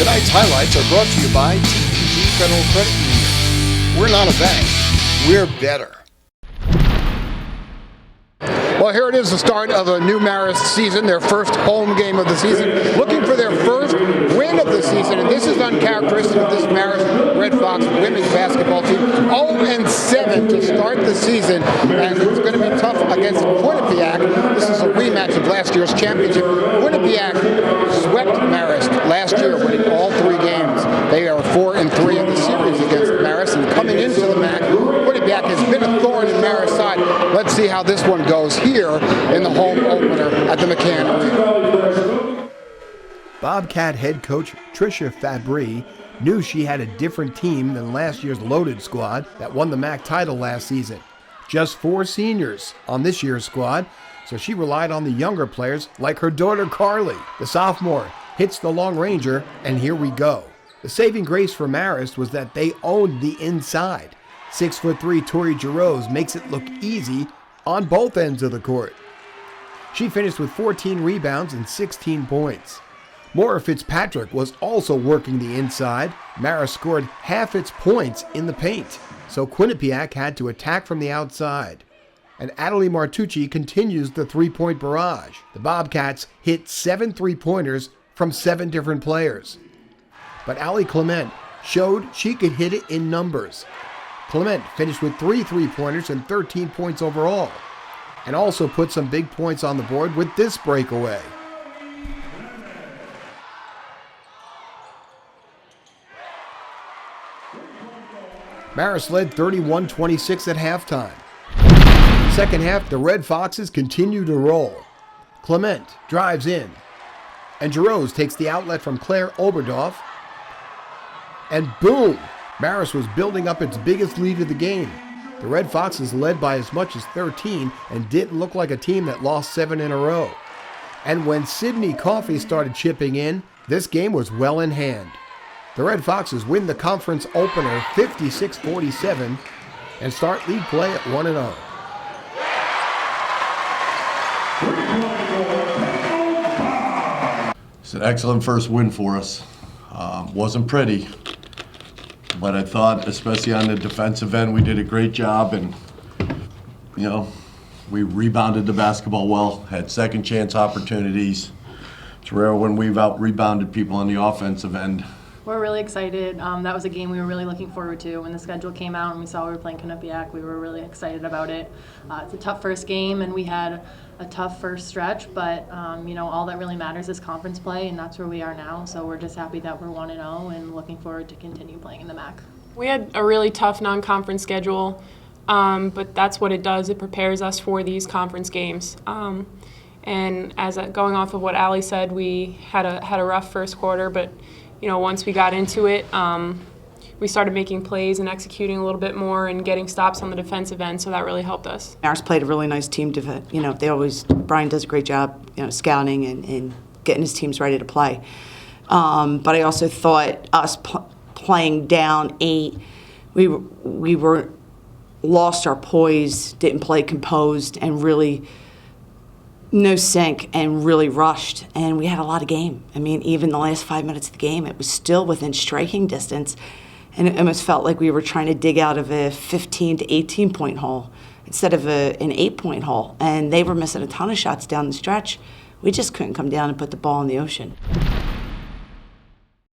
Tonight's highlights are brought to you by TPG Federal Credit Union. We're not a bank, we're better. Well, here it is, the start of a new Marist season, their first home game of the season, looking for their first win of the season, and this is uncharacteristic of this Marist Red Fox women's basketball team. 0-7 to start the season, and it's going to be tough against Quinnipiac. This is a rematch of last year's championship. Quinnipiac swept Marist last year, winning all 3 games. They are 4-3 in the series against Marist, and coming into the MAC, Quinnipiac has been a thorn in Marist's side. Let's see how this one goes here in the home opener at the McCann Arena. Bobcat head coach Tricia Fabry knew she had a different team than last year's loaded squad that won the MAC title last season. Just 4 seniors on this year's squad, so she relied on the younger players like her daughter Carly. The sophomore hits the long ranger, and here we go. The saving grace for Marist was that they owned the inside. 6'3" Tori Giroux makes it look easy on both ends of the court. She finished with 14 rebounds and 16 points. Maura Fitzpatrick was also working the inside. Marist scored half its points in the paint, so Quinnipiac had to attack from the outside. And Adelie Martucci continues the three-point barrage. The Bobcats hit 7 three-pointers from 7 different players. But Allie Clement showed she could hit it in numbers. Clement finished with 3 three-pointers and 13 points overall, and also put some big points on the board with this breakaway. Marist led 31-26 at halftime. Second half, the Red Foxes continue to roll. Clement drives in, and Giroux takes the outlet from Claire Oberdorf, and boom! Marist was building up its biggest lead of the game. The Red Foxes led by as much as 13 and didn't look like a team that lost 7 in a row. And when Sydney Coffey started chipping in, this game was well in hand. The Red Foxes win the conference opener 56-47 and start league play at 1-0. It's an excellent first win for us. Wasn't pretty. But I thought, especially on the defensive end, we did a great job, and we rebounded the basketball well, had second chance opportunities. It's rare when we've out-rebounded people on the offensive end. We're really excited. That was a game we were really looking forward to. When the schedule came out and we saw we were playing Quinnipiac, we were really excited about it. It's a tough first game, and we had a tough first stretch, but all that really matters is conference play, and that's where we are now. So we're just happy that we're 1-0 and looking forward to continue playing in the MAC. We had a really tough non-conference schedule, but that's what it does. It prepares us for these conference games. And going off of what Allie said, we had a rough first quarter, but once we got into it, we started making plays and executing a little bit more and getting stops on the defensive end, so that really helped us. Marist played a really nice team. Brian does a great job, scouting and getting his teams ready to play. But I also thought us playing down 8, we were lost our poise, didn't play composed, and really no sync, and really rushed, and we had a lot of game. I mean, even the last 5 minutes of the game, it was still within striking distance, and it almost felt like we were trying to dig out of a 15 to 18 point hole instead of an 8-point hole, and they were missing a ton of shots down the stretch. We just couldn't come down and put the ball in the ocean.